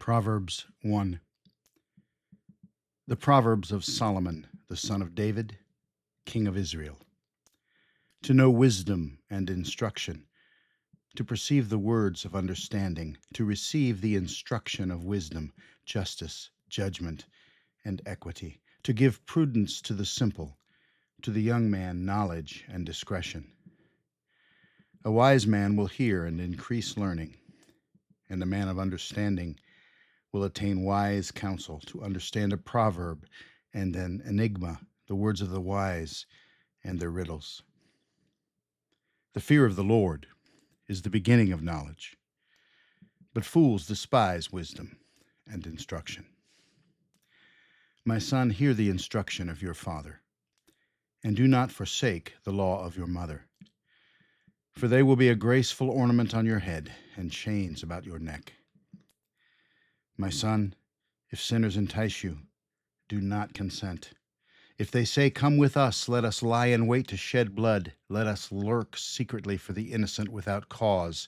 Proverbs 1. The Proverbs of Solomon, the son of David, king of Israel. To know wisdom and instruction, to perceive the words of understanding, to receive the instruction of wisdom, justice, judgment, and equity, to give prudence to the simple, to the young man knowledge and discretion. A wise man will hear and increase learning, and a man of understanding will attain wise counsel, to understand a proverb and an enigma, the words of the wise and their riddles. The fear of the Lord is the beginning of knowledge, but fools despise wisdom and instruction. My son, hear the instruction of your father, and do not forsake the law of your mother, for they will be a graceful ornament on your head and chains about your neck. My son, if sinners entice you, do not consent. If they say, "Come with us, let us lie in wait to shed blood. Let us lurk secretly for the innocent without cause.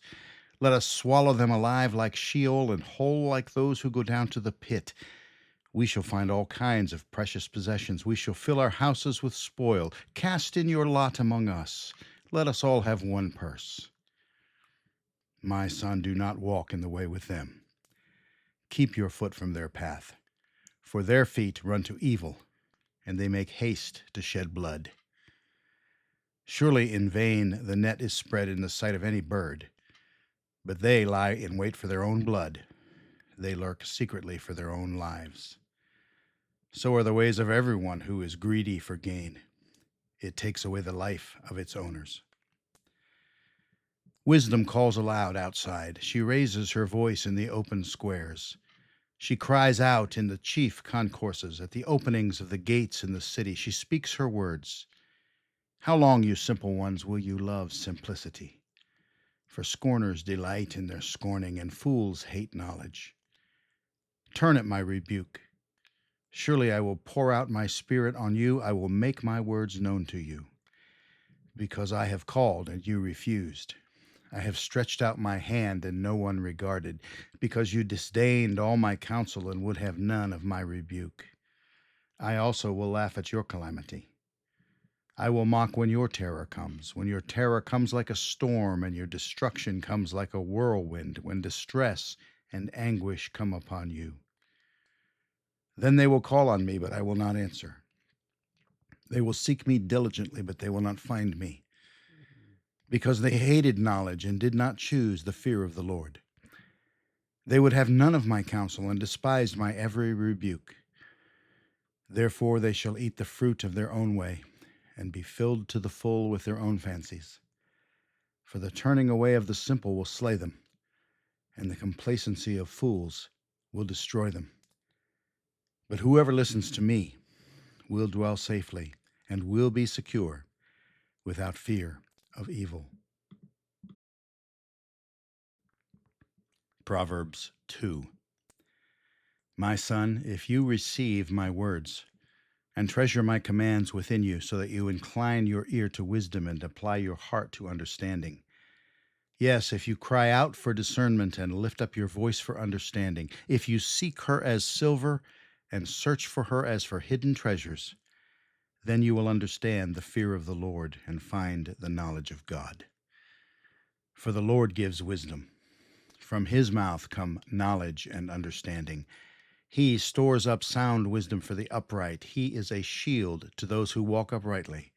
Let us swallow them alive like Sheol and whole like those who go down to the pit. We shall find all kinds of precious possessions. We shall fill our houses with spoil. Cast in your lot among us. Let us all have one purse." My son, do not walk in the way with them. Keep your foot from their path, for their feet run to evil, and they make haste to shed blood. Surely in vain the net is spread in the sight of any bird, but they lie in wait for their own blood. They lurk secretly for their own lives. So are the ways of everyone who is greedy for gain. It takes away the life of its owners. Wisdom calls aloud outside. She raises her voice in the open squares. She cries out in the chief concourses, at the openings of the gates in the city. She speaks her words. How long, you simple ones, will you love simplicity? For scorners delight in their scorning, and fools hate knowledge. Turn at my rebuke. Surely I will pour out my spirit on you. I will make my words known to you. Because I have called and you refused. I have stretched out my hand and no one regarded, because you disdained all my counsel and would have none of my rebuke. I also will laugh at your calamity. I will mock when your terror comes, when your terror comes like a storm and your destruction comes like a whirlwind, when distress and anguish come upon you. Then they will call on me, but I will not answer. They will seek me diligently, but they will not find me, because they hated knowledge and did not choose the fear of the Lord. They would have none of my counsel and despised my every rebuke. Therefore they shall eat the fruit of their own way and be filled to the full with their own fancies. For the turning away of the simple will slay them, and the complacency of fools will destroy them. But whoever listens to me will dwell safely and will be secure without fear of evil. Proverbs 2. My son, if you receive my words and treasure my commands within you, so that you incline your ear to wisdom and apply your heart to understanding. Yes, if you cry out for discernment and lift up your voice for understanding, if you seek her as silver and search for her as for hidden treasures, then you will understand the fear of the Lord and find the knowledge of God. For the Lord gives wisdom. From his mouth come knowledge and understanding. He stores up sound wisdom for the upright. He is a shield to those who walk uprightly.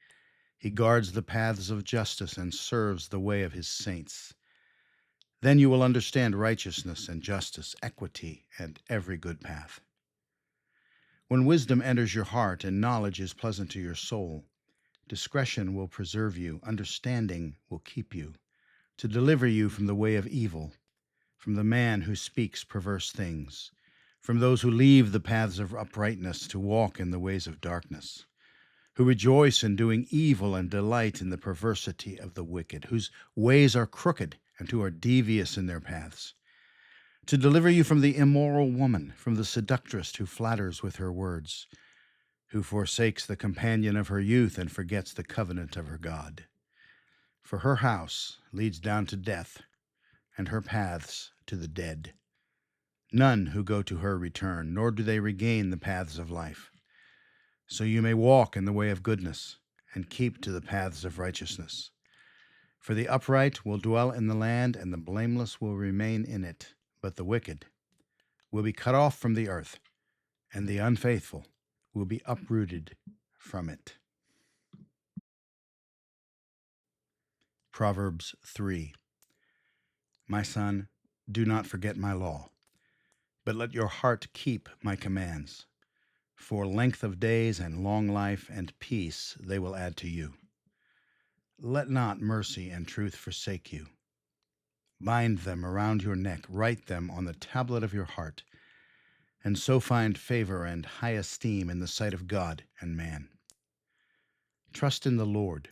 He guards the paths of justice and serves the way of his saints. Then you will understand righteousness and justice, equity, and every good path. When wisdom enters your heart and knowledge is pleasant to your soul, discretion will preserve you, understanding will keep you, to deliver you from the way of evil, from the man who speaks perverse things, from those who leave the paths of uprightness to walk in the ways of darkness, who rejoice in doing evil and delight in the perversity of the wicked, whose ways are crooked and who are devious in their paths, to deliver you from the immoral woman, from the seductress who flatters with her words, who forsakes the companion of her youth and forgets the covenant of her God. For her house leads down to death, and her paths to the dead. None who go to her return, nor do they regain the paths of life. So you may walk in the way of goodness and keep to the paths of righteousness. For the upright will dwell in the land, and the blameless will remain in it. But the wicked will be cut off from the earth, and the unfaithful will be uprooted from it. Proverbs 3. My son, do not forget my law, but let your heart keep my commands. For length of days and long life and peace they will add to you. Let not mercy and truth forsake you. Bind them around your neck, write them on the tablet of your heart, and so find favor and high esteem in the sight of God and man. Trust in the Lord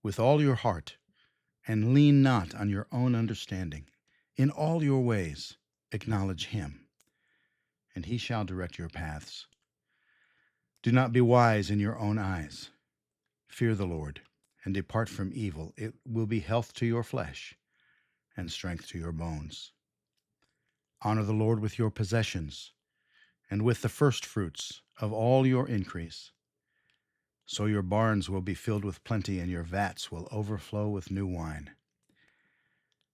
with all your heart, and lean not on your own understanding. In all your ways acknowledge him, and he shall direct your paths. Do not be wise in your own eyes. Fear the Lord, and depart from evil. It will be health to your flesh and strength to your bones. Honor the Lord with your possessions, and with the firstfruits of all your increase. So your barns will be filled with plenty, and your vats will overflow with new wine.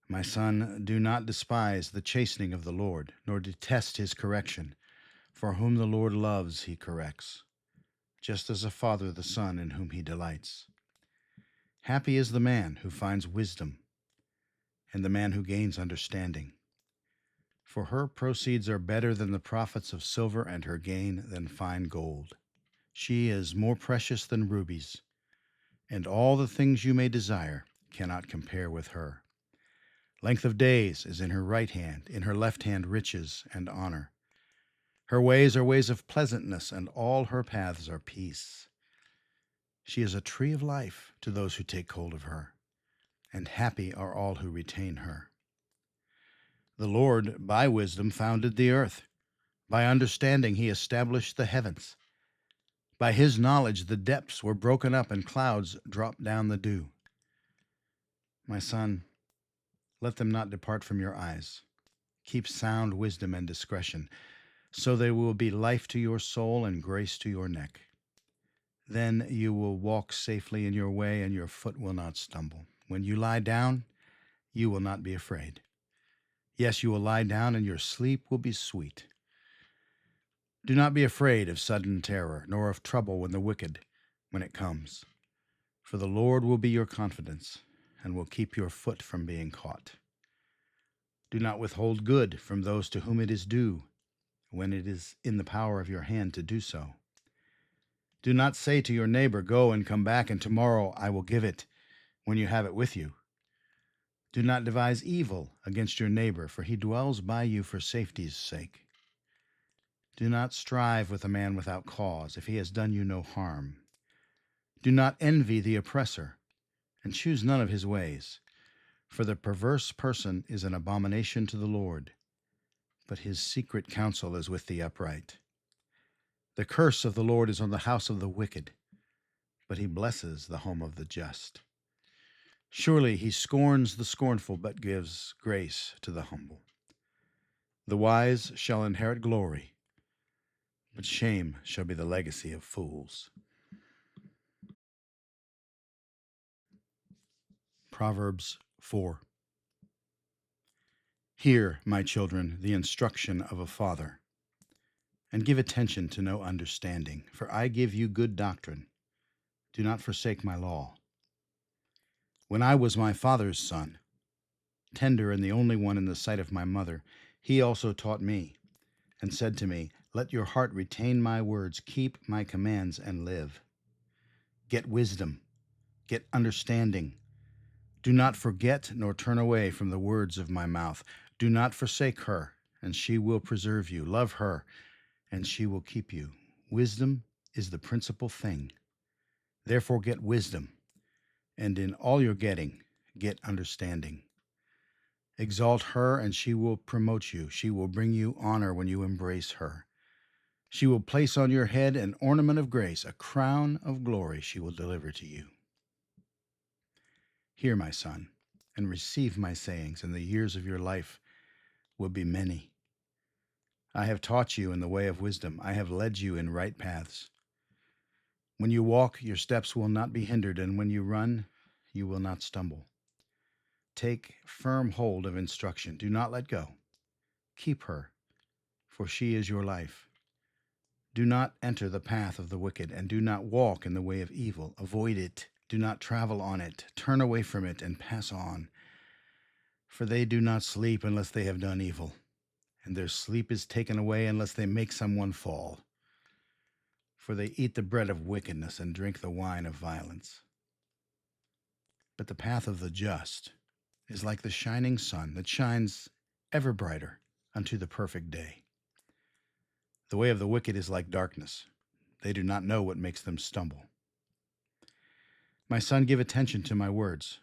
My son, do not despise the chastening of the Lord, nor detest his correction. For whom the Lord loves, he corrects, just as a father the son in whom he delights. Happy is the man who finds wisdom, and the man who gains understanding. For her proceeds are better than the profits of silver, and her gain than fine gold. She is more precious than rubies, and all the things you may desire cannot compare with her. Length of days is in her right hand, in her left hand riches and honor. Her ways are ways of pleasantness, and all her paths are peace. She is a tree of life to those who take hold of her, and happy are all who retain her. The Lord by wisdom founded the earth. By understanding he established the heavens. By his knowledge the depths were broken up, and clouds dropped down the dew. My son, let them not depart from your eyes. Keep sound wisdom and discretion, so they will be life to your soul and grace to your neck. Then you will walk safely in your way, and your foot will not stumble. When you lie down, you will not be afraid. Yes, you will lie down, and your sleep will be sweet. Do not be afraid of sudden terror, nor of trouble when it comes. For the Lord will be your confidence, and will keep your foot from being caught. Do not withhold good from those to whom it is due, when it is in the power of your hand to do so. Do not say to your neighbor, go and come back, and tomorrow I will give it, when you have it with you. Do not devise evil against your neighbor, for he dwells by you for safety's sake. Do not strive with a man without cause, if he has done you no harm. Do not envy the oppressor, and choose none of his ways. For the perverse person is an abomination to the Lord, but his secret counsel is with the upright. The curse of the Lord is on the house of the wicked, but he blesses the home of the just. Surely he scorns the scornful, but gives grace to the humble. The wise shall inherit glory, but shame shall be the legacy of fools. Proverbs 4. Hear, my children, the instruction of a father, and give attention to know understanding, for I give you good doctrine. Do not forsake my law. When I was my father's son, tender and the only one in the sight of my mother, he also taught me, and said to me, let your heart retain my words, keep my commands, and live. Get wisdom, get understanding. Do not forget nor turn away from the words of my mouth. Do not forsake her, and she will preserve you. Love her, and she will keep you. Wisdom is the principal thing. Therefore get wisdom, and in all your getting, get understanding. Exalt her, and she will promote you. She will bring you honor when you embrace her. She will place on your head an ornament of grace, a crown of glory she will deliver to you. Hear, my son, and receive my sayings, and the years of your life will be many. I have taught you in the way of wisdom. I have led you in right paths. When you walk, your steps will not be hindered, and when you run, you will not stumble. Take firm hold of instruction. Do not let go. Keep her, for she is your life. Do not enter the path of the wicked, and do not walk in the way of evil. Avoid it. Do not travel on it. Turn away from it and pass on. For they do not sleep unless they have done evil, and their sleep is taken away unless they make someone fall. For they eat the bread of wickedness and drink the wine of violence. But the path of the just is like the shining sun that shines ever brighter unto the perfect day. The way of the wicked is like darkness. They do not know what makes them stumble. My son, give attention to my words.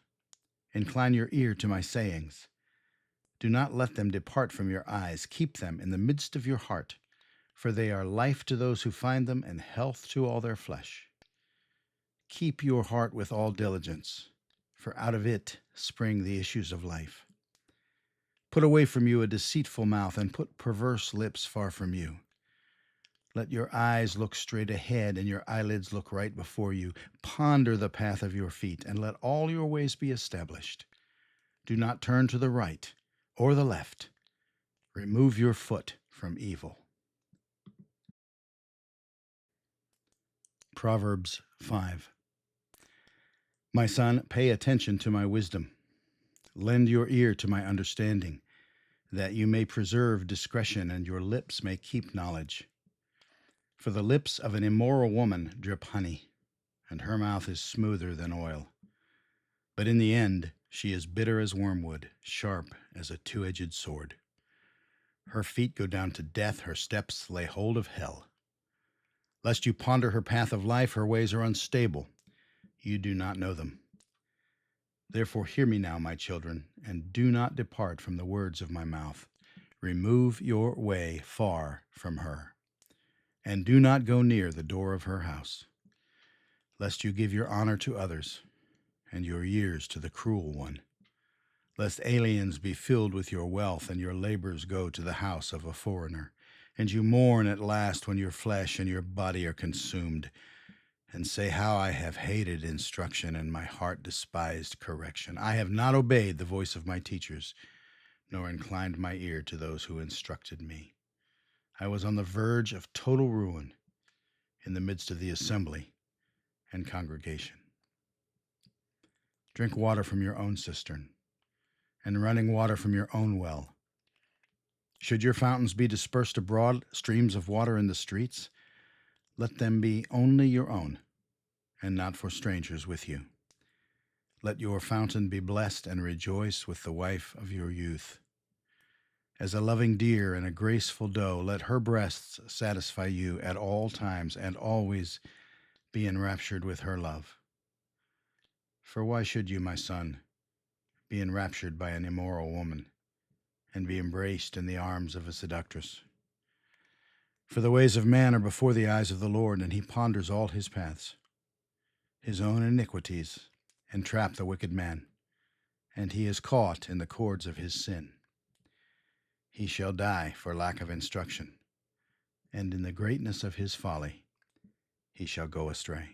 Incline your ear to my sayings. Do not let them depart from your eyes. Keep them in the midst of your heart, for they are life to those who find them and health to all their flesh. Keep your heart with all diligence, for out of it spring the issues of life. Put away from you a deceitful mouth, and put perverse lips far from you. Let your eyes look straight ahead, and your eyelids look right before you. Ponder the path of your feet, and let all your ways be established. Do not turn to the right or the left. Remove your foot from evil. Proverbs 5. My son, pay attention to my wisdom. Lend your ear to my understanding, that you may preserve discretion and your lips may keep knowledge. For the lips of an immoral woman drip honey, and her mouth is smoother than oil. But in the end, she is bitter as wormwood, sharp as a two-edged sword. Her feet go down to death, her steps lay hold of hell. Lest you ponder her path of life, her ways are unstable. You do not know them. Therefore hear me now, my children, and do not depart from the words of my mouth. Remove your way far from her, and do not go near the door of her house, lest you give your honor to others, and your years to the cruel one, lest aliens be filled with your wealth, and your labors go to the house of a foreigner, and you mourn at last when your flesh and your body are consumed, and say, how I have hated instruction, and my heart despised correction. I have not obeyed the voice of my teachers, nor inclined my ear to those who instructed me. I was on the verge of total ruin in the midst of the assembly and congregation. Drink water from your own cistern, and running water from your own well. Should your fountains be dispersed abroad, streams of water in the streets, let them be only your own, and not for strangers with you. Let your fountain be blessed, and rejoice with the wife of your youth. As a loving deer and a graceful doe, let her breasts satisfy you at all times, and always be enraptured with her love. For why should you, my son, be enraptured by an immoral woman, and be embraced in the arms of a seductress? For the ways of man are before the eyes of the Lord, and he ponders all his paths. His own iniquities entrap the wicked man, and he is caught in the cords of his sin. He shall die for lack of instruction, and in the greatness of his folly he shall go astray.